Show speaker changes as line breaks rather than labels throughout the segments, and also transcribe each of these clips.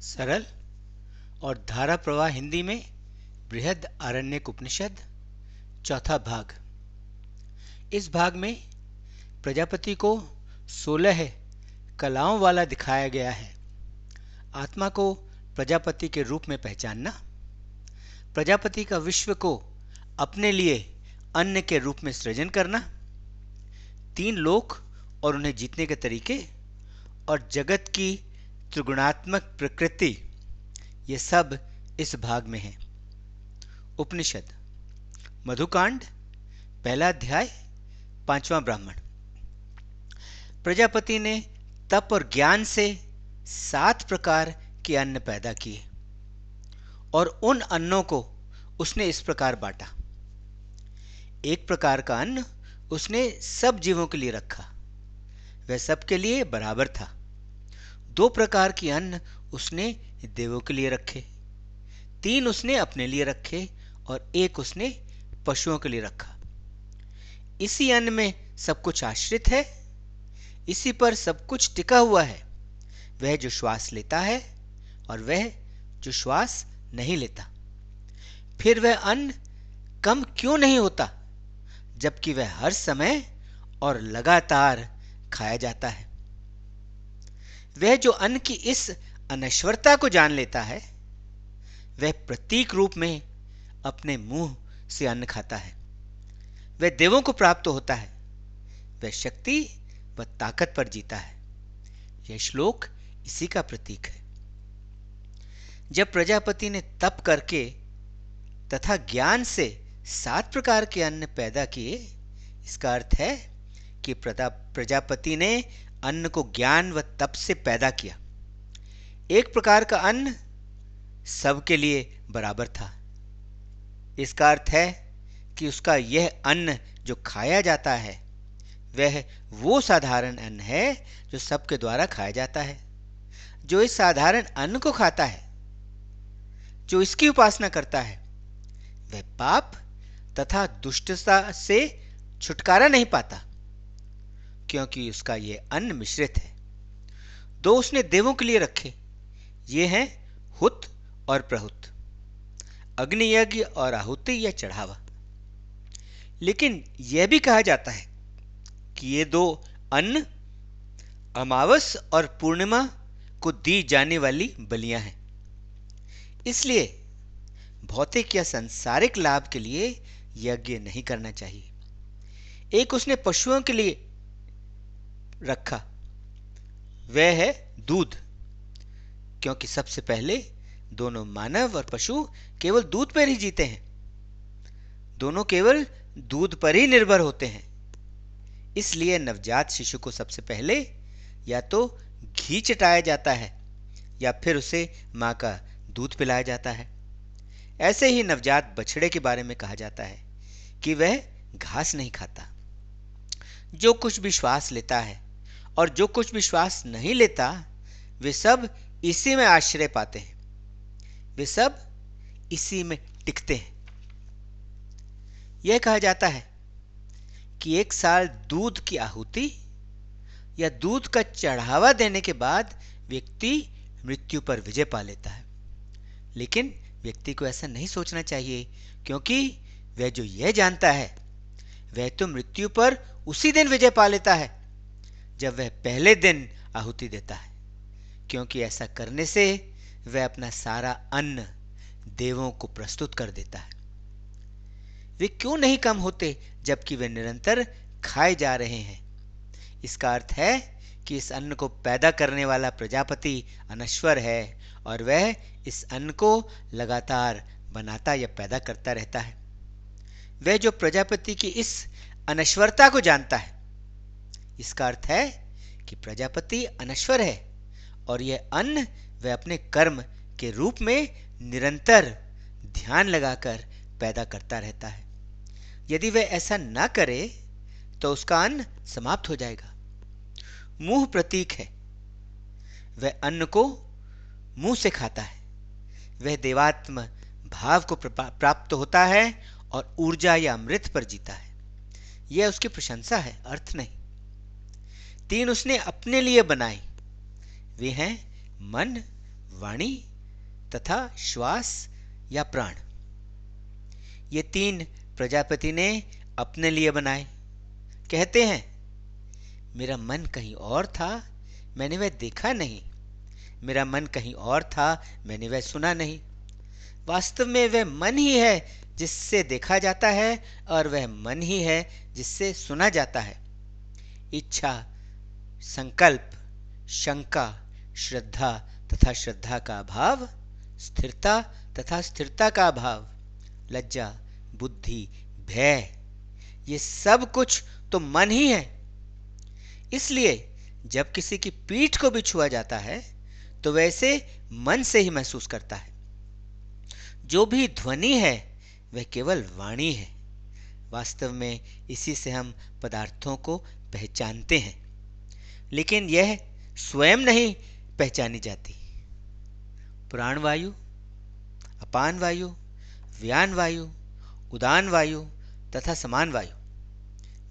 सरल और धारा प्रवाह हिंदी में बृहद आरण्यक उपनिषद चौथा भाग। इस भाग में प्रजापति को 16 कलाओं वाला दिखाया गया है। आत्मा को प्रजापति के रूप में पहचानना, प्रजापति का विश्व को अपने लिए अन्न के रूप में सृजन करना, 3 लोक और उन्हें जीतने के तरीके और जगत की त्रिगुणात्मक प्रकृति, ये सब इस भाग में है। उपनिषद मधुकांड, पहला अध्याय, 5वां ब्राह्मण। प्रजापति ने तप और ज्ञान से 7 प्रकार के अन्न पैदा किए और उन अन्नों को उसने इस प्रकार बांटा। एक प्रकार का अन्न उसने सब जीवों के लिए रखा, वह सबके लिए बराबर था। 2 प्रकार के अन्न उसने देवों के लिए रखे, 3 उसने अपने लिए रखे और 1 उसने पशुओं के लिए रखा। इसी अन्न में सब कुछ आश्रित है, इसी पर सब कुछ टिका हुआ है। वह जो श्वास लेता है और वह जो श्वास नहीं लेता। फिर वह अन्न कम क्यों नहीं होता, जबकि वह हर समय और लगातार खाया जाता है। वह जो अन्न की इस अनश्वरता को जान लेता है, वह प्रतीक रूप में अपने मुंह से अन्न खाता है। वह देवों को प्राप्त होता है, वह शक्ति व ताकत पर जीता है। यह श्लोक इसी का प्रतीक है। जब प्रजापति ने तप करके तथा ज्ञान से 7 प्रकार के अन्न पैदा किए, इसका अर्थ है कि प्रजापति ने अन्न को ज्ञान व तप से पैदा किया। एक प्रकार का अन्न सबके लिए बराबर था। इसका अर्थ है कि उसका यह अन्न जो खाया जाता है, वह वो साधारण अन्न है जो सबके द्वारा खाया जाता है। जो इस साधारण अन्न को खाता है, जो इसकी उपासना करता है, वह पाप तथा दुष्टता से छुटकारा नहीं पाता, क्योंकि उसका यह अन्न मिश्रित है। 2 उसने देवों के लिए रखे, ये हैं हुत और प्रहुत, अग्नि यज्ञ और आहुति या चढ़ावा। लेकिन यह भी कहा जाता है कि ये 2 अन्न अमावस और पूर्णिमा को दी जाने वाली बलियां हैं। इसलिए भौतिक या सांसारिक लाभ के लिए यज्ञ नहीं करना चाहिए। एक उसने पशुओं के लिए रखा, वह है दूध, क्योंकि सबसे पहले दोनों मानव और पशु केवल दूध पर ही जीते हैं। दोनों केवल दूध पर ही निर्भर होते हैं। इसलिए नवजात शिशु को सबसे पहले या तो घी चटाया जाता है या फिर उसे मां का दूध पिलाया जाता है। ऐसे ही नवजात बछड़े के बारे में कहा जाता है कि वह घास नहीं खाता। जो कुछ भी श्वास लेता है और जो कुछ भी श्वास नहीं लेता, वे सब इसी में आश्रय पाते हैं, वे सब इसी में टिकते हैं। यह कहा जाता है कि 1 साल दूध की आहुति या दूध का चढ़ावा देने के बाद व्यक्ति मृत्यु पर विजय पा लेता है। लेकिन व्यक्ति को ऐसा नहीं सोचना चाहिए, क्योंकि वह जो यह जानता है, वह तो मृत्यु पर उसी दिन विजय पा लेता है जब वह पहले दिन आहुति देता है, क्योंकि ऐसा करने से वह अपना सारा अन्न देवों को प्रस्तुत कर देता है। वे क्यों नहीं कम होते, जबकि वे निरंतर खाए जा रहे हैं। इसका अर्थ है कि इस अन्न को पैदा करने वाला प्रजापति अनश्वर है और वह इस अन्न को लगातार बनाता या पैदा करता रहता है। वह जो प्रजापति की इस अनश्वरता को जानता है, इसका अर्थ है कि प्रजापति अनश्वर है और यह अन्न वह अपने कर्म के रूप में निरंतर ध्यान लगाकर पैदा करता रहता है। यदि वह ऐसा ना करे तो उसका अन्न समाप्त हो जाएगा। मुंह प्रतीक है, वह अन्न को मुंह से खाता है। वह देवात्म भाव को प्राप्त होता है और ऊर्जा या अमृत पर जीता है। यह उसकी प्रशंसा है, अर्थ नहीं। 3 उसने अपने लिए बनाई, वे हैं मन, वाणी तथा श्वास या प्राण। ये तीन प्रजापति ने अपने लिए बनाए। कहते हैं, मेरा मन कहीं और था, मैंने वह देखा नहीं। मेरा मन कहीं और था, मैंने वह सुना नहीं। वास्तव में वह मन ही है जिससे देखा जाता है, और वह मन ही है जिससे सुना जाता है। इच्छा, संकल्प, शंका, श्रद्धा तथा श्रद्धा का अभाव, स्थिरता तथा स्थिरता का अभाव, लज्जा, बुद्धि, भय, ये सब कुछ तो मन ही है। इसलिए जब किसी की पीठ को भी छुआ जाता है तो वैसे मन से ही महसूस करता है। जो भी ध्वनि है वह केवल वाणी है। वास्तव में इसी से हम पदार्थों को पहचानते हैं, लेकिन यह स्वयं नहीं पहचानी जाती। प्राण वायु, अपान वायु, व्यान वायु, उदान वायु तथा समान वायु,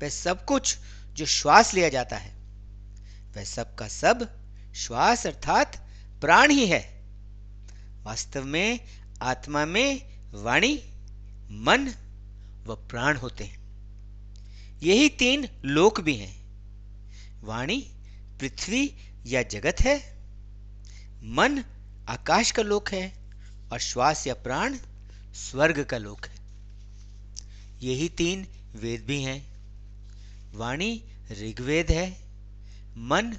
वह सब कुछ जो श्वास लिया जाता है, वह सब का सब श्वास अर्थात प्राण ही है। वास्तव में आत्मा में वाणी, मन व प्राण होते हैं। यही तीन लोक भी हैं। वाणी पृथ्वी या जगत है, मन आकाश का लोक है, और श्वास या प्राण स्वर्ग का लोक है। यही तीन वेद भी हैं। वाणी ऋग्वेद है, मन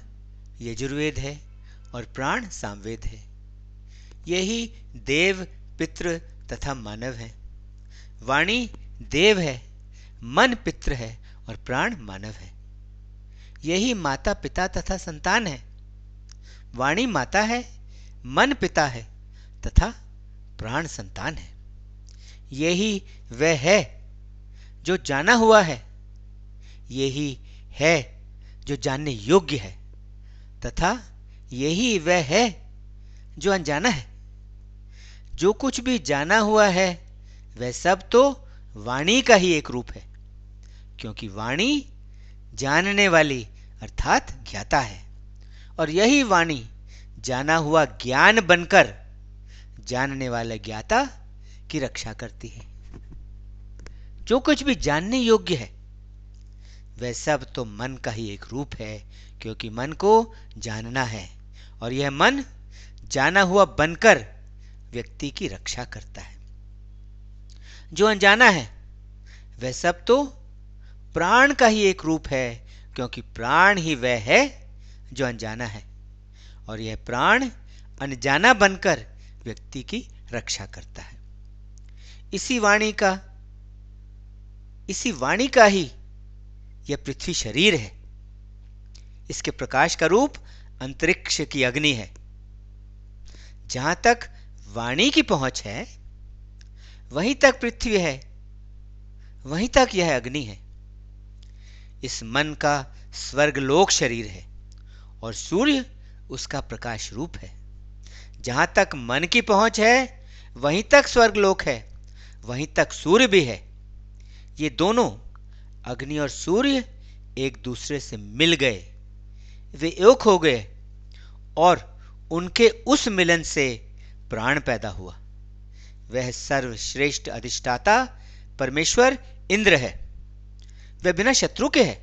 यजुर्वेद है, और प्राण सामवेद है। यही देव, पितृ तथा मानव है। वाणी देव है, मन पितृ है, और प्राण मानव है। यही माता, पिता तथा संतान है। वाणी माता है, मन पिता है तथा प्राण संतान है। यही वह है जो जाना हुआ है, यही है जो जानने योग्य है, तथा यही वह है जो अनजाना है। जो कुछ भी जाना हुआ है वह सब तो वाणी का ही एक रूप है, क्योंकि वाणी जानने वाली अर्थात ज्ञाता है, और यही वाणी जाना हुआ ज्ञान बनकर जानने वाले ज्ञाता की रक्षा करती है। जो कुछ भी जानने योग्य है वह सब तो मन का ही एक रूप है, क्योंकि मन को जानना है, और यह मन जाना हुआ बनकर व्यक्ति की रक्षा करता है। जो अनजाना है वह सब तो प्राण का ही एक रूप है, क्योंकि प्राण ही वह है जो अनजाना है, और यह प्राण अनजाना बनकर व्यक्ति की रक्षा करता है। इसी वाणी का ही यह पृथ्वी शरीर है। इसके प्रकाश का रूप अंतरिक्ष की अग्नि है। जहां तक वाणी की पहुंच है वहीं तक पृथ्वी है, वहीं तक यह अग्नि है। इस मन का स्वर्गलोक शरीर है, और सूर्य उसका प्रकाश रूप है। जहां तक मन की पहुंच है वहीं तक स्वर्गलोक है, वहीं तक सूर्य भी है। ये दोनों अग्नि और सूर्य एक दूसरे से मिल गए, वे एक हो गए, और उनके उस मिलन से प्राण पैदा हुआ। वह सर्वश्रेष्ठ अधिष्ठाता परमेश्वर इंद्र है। वह बिना शत्रु के है।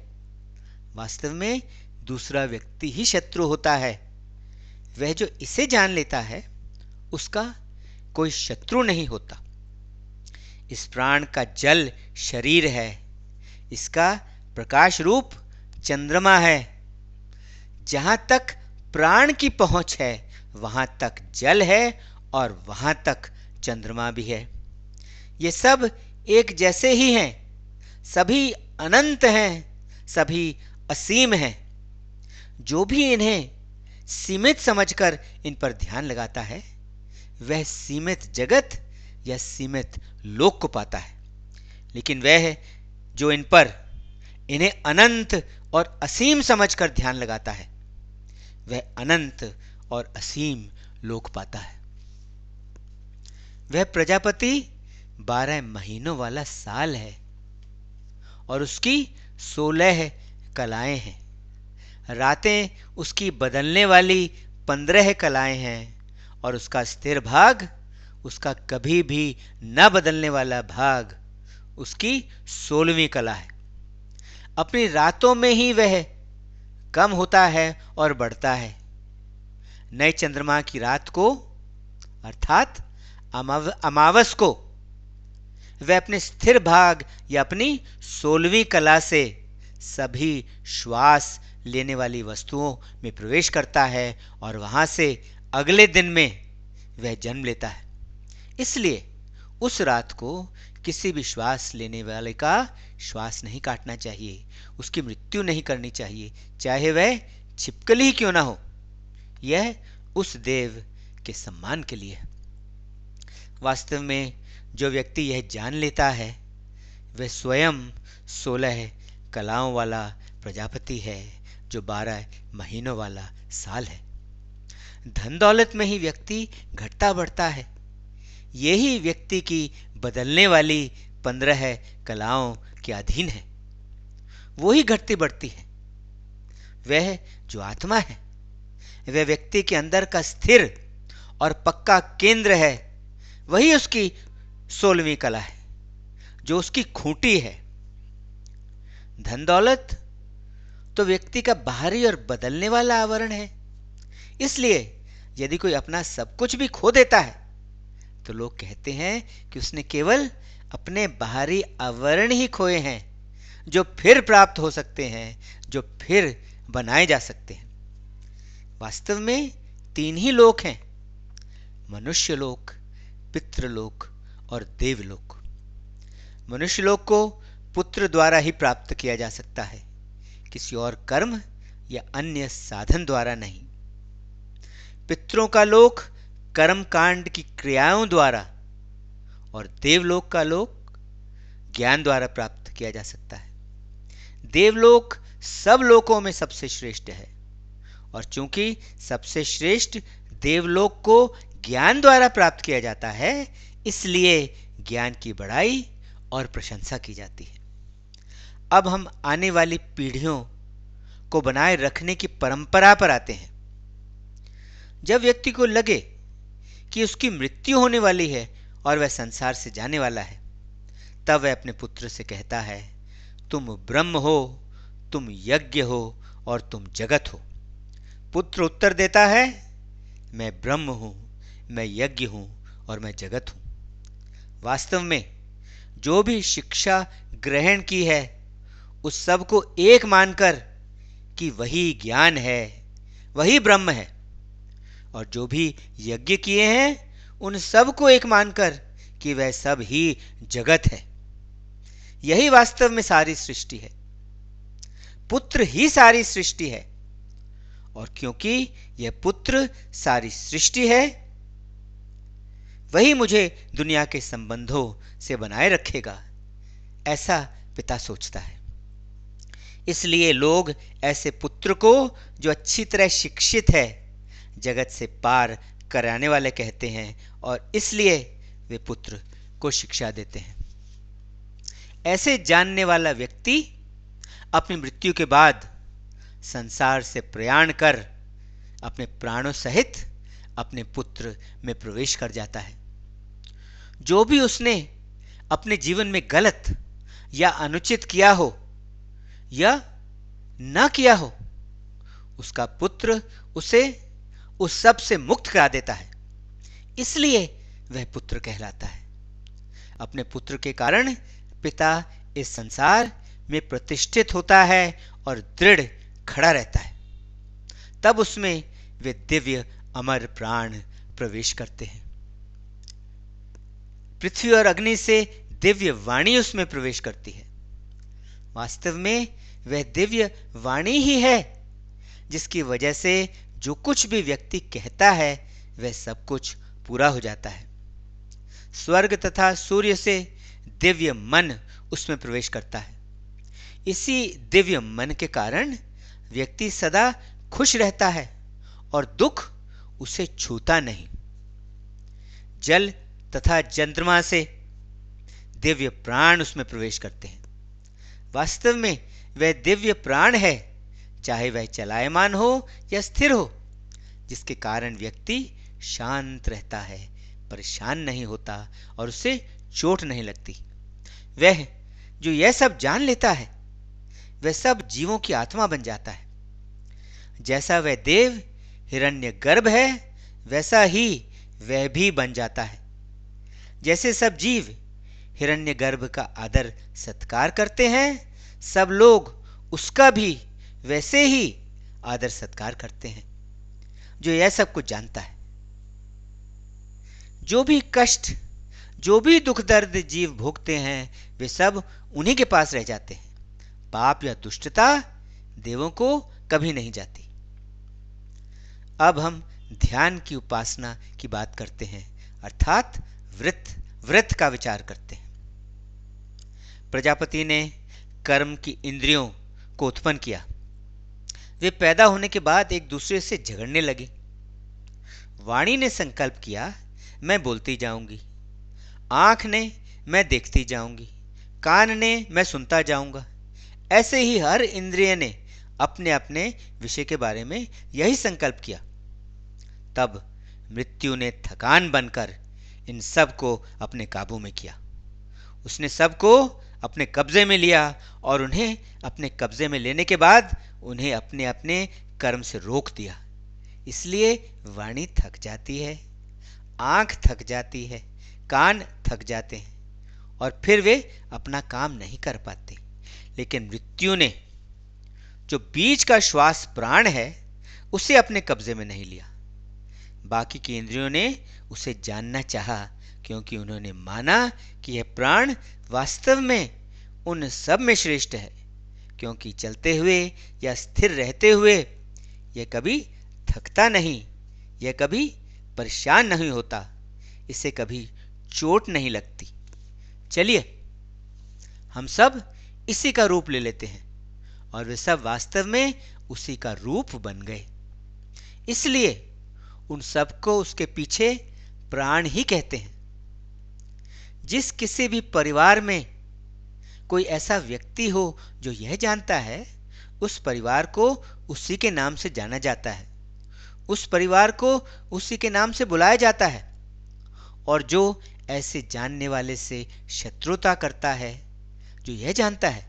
वास्तव में दूसरा व्यक्ति ही शत्रु होता है। वह जो इसे जान लेता है उसका कोई शत्रु नहीं होता। इस प्राण का जल शरीर है। इसका प्रकाश रूप चंद्रमा है। जहां तक प्राण की पहुंच है वहां तक जल है, और वहां तक चंद्रमा भी है। ये सब एक जैसे ही हैं, सभी अनंत हैं, सभी असीम हैं। जो भी इन्हें सीमित समझकर इन पर ध्यान लगाता है वह सीमित जगत या सीमित लोक को पाता है, लेकिन वह जो इन्हें अनंत और असीम समझकर ध्यान लगाता है वह अनंत और असीम लोक पाता है। वह प्रजापति 12 महीनों वाला साल है, और उसकी 16 कलाएं हैं। रातें उसकी बदलने वाली 15 कलाएं हैं, और उसका स्थिर भाग, उसका कभी भी न बदलने वाला भाग, उसकी 16वीं कला है। अपनी रातों में ही वह कम होता है और बढ़ता है। नए चंद्रमा की रात को अर्थात अमावस को वह अपने स्थिर भाग या अपनी 16वीं कला से सभी श्वास लेने वाली वस्तुओं में प्रवेश करता है और वहां से अगले दिन में वह जन्म लेता है। इसलिए उस रात को किसी भी श्वास लेने वाले का श्वास नहीं काटना चाहिए, उसकी मृत्यु नहीं करनी चाहिए, चाहे वह छिपकली ही क्यों ना हो। यह उस देव के सम्मान के लिए है। वास्तव में जो व्यक्ति यह जान लेता है वह स्वयं 16 कलाओं वाला प्रजापति है, जो 12 महीनों वाला साल है। धन दौलत में ही व्यक्ति घटता बढ़ता है। यही व्यक्ति की बदलने वाली 15 कलाओं के अधीन है, वो ही घटती बढ़ती है। वह जो आत्मा है, वह व्यक्ति के अंदर का स्थिर और पक्का केंद्र है, वही उसकी 16वीं कला है, जो उसकी खूंटी है। धन दौलत तो व्यक्ति का बाहरी और बदलने वाला आवरण है। इसलिए यदि कोई अपना सब कुछ भी खो देता है तो लोग कहते हैं कि उसने केवल अपने बाहरी आवरण ही खोए हैं, जो फिर प्राप्त हो सकते हैं, जो फिर बनाए जा सकते हैं। वास्तव में 3 ही लोक हैं, मनुष्य लोक, पितृलोक और देवलोक। मनुष्य लोक को पुत्र द्वारा ही प्राप्त किया जा सकता है, किसी और कर्म या अन्य साधन द्वारा नहीं। पितरों का लोक कर्म कांड की क्रियाओं द्वारा और देवलोक का लोक ज्ञान द्वारा प्राप्त किया जा सकता है। देवलोक सब लोकों में सबसे श्रेष्ठ है, और चूंकि सबसे श्रेष्ठ देवलोक को ज्ञान द्वारा प्राप्त किया जाता है, इसलिए ज्ञान की बड़ाई और प्रशंसा की जाती है। अब हम आने वाली पीढ़ियों को बनाए रखने की परंपरा पर आते हैं। जब व्यक्ति को लगे कि उसकी मृत्यु होने वाली है और वह संसार से जाने वाला है, तब वह अपने पुत्र से कहता है, तुम ब्रह्म हो, तुम यज्ञ हो और तुम जगत हो। पुत्र उत्तर देता है, मैं ब्रह्म हूं, मैं यज्ञ हूं और मैं जगत हूं। वास्तव में जो भी शिक्षा ग्रहण की है, उस सब को एक मानकर कि वही ज्ञान है, वही ब्रह्म है, और जो भी यज्ञ किए हैं, उन सब को एक मानकर कि वह सब ही जगत है। यही वास्तव में सारी सृष्टि है। पुत्र ही सारी सृष्टि है, और क्योंकि यह पुत्र सारी सृष्टि है, वही मुझे दुनिया के संबंधों से बनाए रखेगा, ऐसा पिता सोचता है। इसलिए लोग ऐसे पुत्र को, जो अच्छी तरह शिक्षित है, जगत से पार कराने वाले कहते हैं, और इसलिए वे पुत्र को शिक्षा देते हैं। ऐसे जानने वाला व्यक्ति अपनी मृत्यु के बाद संसार से प्रयाण कर अपने प्राणों सहित अपने पुत्र में प्रवेश कर जाता है। जो भी उसने अपने जीवन में गलत या अनुचित किया हो या ना किया हो, उसका पुत्र उसे उस सब से मुक्त करा देता है। इसलिए वह पुत्र कहलाता है। अपने पुत्र के कारण पिता इस संसार में प्रतिष्ठित होता है और दृढ़ खड़ा रहता है। तब उसमें वे दिव्य अमर प्राण प्रवेश करते हैं। पृथ्वी और अग्नि से दिव्य वाणी उसमें प्रवेश करती है। वास्तव में वह दिव्य वाणी ही है, जिसकी वजह से जो कुछ भी व्यक्ति कहता है, वह सब कुछ पूरा हो जाता है। स्वर्ग तथा सूर्य से दिव्य मन उसमें प्रवेश करता है। इसी दिव्य मन के कारण व्यक्ति सदा खुश रहता है और दुख उसे छूता नहीं। जल तथा चंद्रमा से दिव्य प्राण उसमें प्रवेश करते हैं। वास्तव में वह दिव्य प्राण है, चाहे वह चलायमान हो या स्थिर हो, जिसके कारण व्यक्ति शांत रहता है, परेशान नहीं होता और उसे चोट नहीं लगती। वह जो यह सब जान लेता है वह सब जीवों की आत्मा बन जाता है। जैसा वह देव हिरण्यगर्भ है वैसा ही वह भी बन जाता है। जैसे सब जीव हिरण्यगर्भ का आदर सत्कार करते हैं, सब लोग उसका भी वैसे ही आदर सत्कार करते हैं, जो यह सब कुछ जानता है। जो भी कष्ट, जो भी दुख दर्द जीव भोगते हैं वे सब उन्हीं के पास रह जाते हैं। पाप या दुष्टता देवों को कभी नहीं जाती। अब हम ध्यान की उपासना की बात करते हैं, अर्थात व्रत का विचार करते हैं। प्रजापति ने कर्म की इंद्रियों को उत्पन्न किया। वे पैदा होने के बाद एक दूसरे से झगड़ने लगे। वाणी ने संकल्प किया, मैं बोलती जाऊंगी। आंख ने, मैं देखती जाऊंगी। कान ने, मैं सुनता जाऊंगा। ऐसे ही हर इंद्रिय ने अपने अपने विषय के बारे में यही संकल्प किया। तब मृत्यु ने थकान बनकर इन सब को अपने काबू में किया। उसने सबको अपने कब्जे में लिया और उन्हें अपने कब्जे में लेने के बाद उन्हें अपने अपने कर्म से रोक दिया। इसलिए वाणी थक जाती है, आंख थक जाती है, कान थक जाते हैं और फिर वे अपना काम नहीं कर पाते। लेकिन मृत्यु ने जो बीच का श्वास प्राण है उसे अपने कब्जे में नहीं लिया। बाकी की इंद्रियों ने उसे जानना चाहा, क्योंकि उन्होंने माना कि यह प्राण वास्तव में उन सब में श्रेष्ठ है, क्योंकि चलते हुए या स्थिर रहते हुए यह कभी थकता नहीं, यह कभी परेशान नहीं होता, इसे कभी चोट नहीं लगती। चलिए हम सब इसी का रूप ले लेते हैं और वे सब वास्तव में उसी का रूप बन गए। इसलिए उन सबको उसके पीछे प्राण ही कहते हैं। जिस किसी भी परिवार में कोई ऐसा व्यक्ति हो जो यह जानता है, उस परिवार को उसी के नाम से जाना जाता है, उस परिवार को उसी के नाम से बुलाया जाता है। और जो ऐसे जानने वाले से शत्रुता करता है, जो यह जानता है,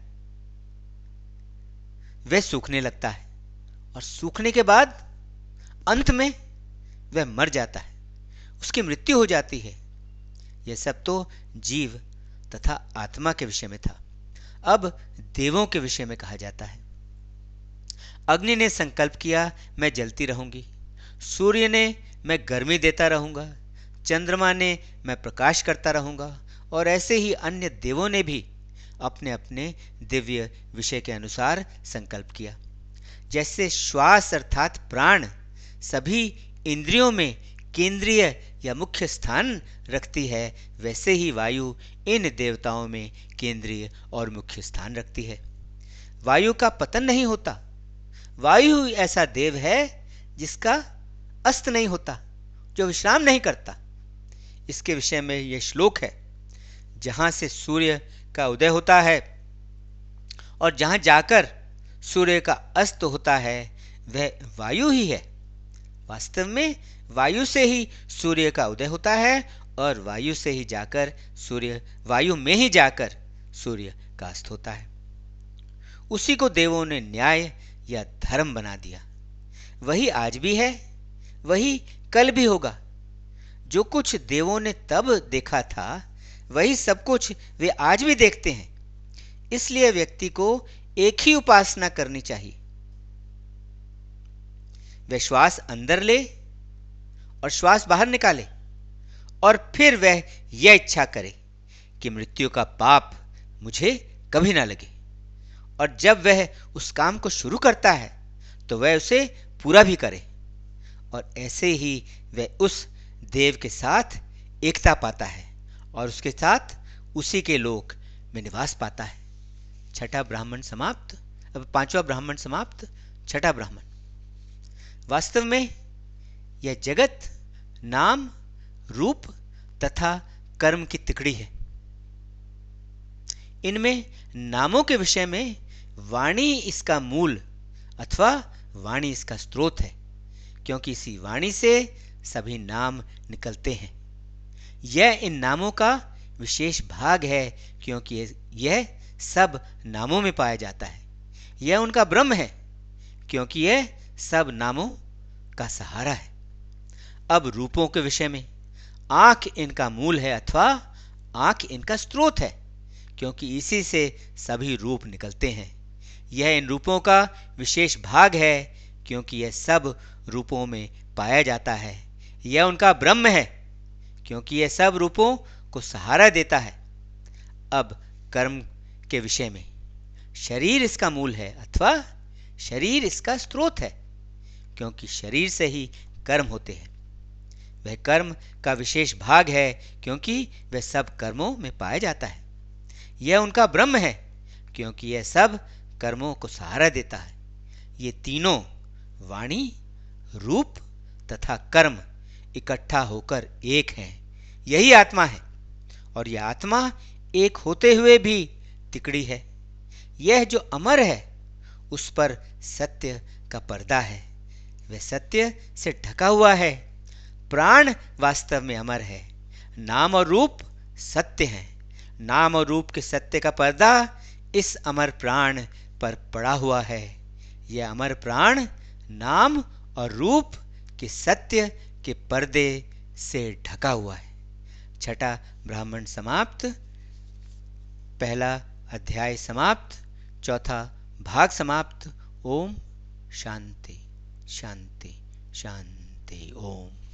वह सूखने लगता है और सूखने के बाद अंत में वह मर जाता है, उसकी मृत्यु हो जाती है। यह सब तो जीव तथा आत्मा के विषय में था। अब देवों के विषय में कहा जाता है। अग्नि ने संकल्प किया, मैं जलती रहूंगी। सूर्य ने, मैं गर्मी देता रहूंगा। चंद्रमा ने, मैं प्रकाश करता रहूंगा। और ऐसे ही अन्य देवों ने भी अपने अपने दिव्य विषय के अनुसार संकल्प किया। जैसे श्वास अर्थात प्राण सभी इंद्रियों में केंद्रीय या मुख्य स्थान रखती है, वैसे ही वायु इन देवताओं में केंद्रीय और मुख्य स्थान रखती है। वायु का पतन नहीं होता। वायु ऐसा देव है जिसका अस्त नहीं होता, जो विश्राम नहीं करता। इसके विषय में यह श्लोक है, जहां से सूर्य का उदय होता है और जहां जाकर सूर्य का अस्त होता है वह वायु ही है। वास्तव में वायु से ही सूर्य का उदय होता है और वायु से ही जाकर वायु में ही जाकर सूर्य का अस्त होता है। उसी को देवों ने न्याय या धर्म बना दिया। वही आज भी है, वही कल भी होगा। जो कुछ देवों ने तब देखा था वही सब कुछ वे आज भी देखते हैं। इसलिए व्यक्ति को एक ही उपासना करनी चाहिए। वह श्वास अंदर ले और श्वास बाहर निकाले और फिर वह यह इच्छा करे कि मृत्यु का पाप मुझे कभी ना लगे। और जब वह उस काम को शुरू करता है तो वह उसे पूरा भी करे। और ऐसे ही वह उस देव के साथ एकता पाता है और उसके साथ उसी के लोक में निवास पाता है। छठा ब्राह्मण समाप्त। अब पांचवा ब्राह्मण समाप्त। छठा ब्राह्मण। वास्तव में यह जगत नाम, रूप तथा कर्म की तिकड़ी है। इनमें नामों के विषय में वाणी इसका मूल अथवा वाणी इसका स्रोत है, क्योंकि इसी वाणी से सभी नाम निकलते हैं। यह इन नामों का विशेष भाग है क्योंकि यह सब नामों में पाया जाता है। यह उनका ब्रह्म है क्योंकि यह सब नामों का सहारा है। अब रूपों के विषय में, आंख इनका मूल है अथवा आंख इनका स्रोत है क्योंकि इसी से सभी रूप निकलते हैं। यह इन रूपों का विशेष भाग है क्योंकि यह सब रूपों में पाया जाता है। यह उनका ब्रह्म है क्योंकि यह सब रूपों को सहारा देता है। अब कर्म के विषय में, शरीर इसका मूल है अथवा शरीर इसका स्रोत है क्योंकि शरीर से ही कर्म होते हैं। वह कर्म का विशेष भाग है क्योंकि वह सब कर्मों में पाया जाता है। यह उनका ब्रह्म है क्योंकि यह सब कर्मों को सहारा देता है। ये तीनों, वाणी, रूप तथा कर्म, इकट्ठा होकर एक हैं। यही आत्मा है और यह आत्मा एक होते हुए भी तिकड़ी है। यह जो अमर है उस पर सत्य का पर्दा है। वह सत्य से ढका हुआ है। प्राण वास्तव में अमर है। नाम और रूप सत्य हैं। नाम और रूप के सत्य का पर्दा इस अमर प्राण पर पड़ा हुआ है। यह अमर प्राण नाम और रूप के सत्य के पर्दे से ढका हुआ है। छठा ब्राह्मण समाप्त। पहला अध्याय समाप्त। चौथा भाग समाप्त। ओम शांति शांति शांति। ओम।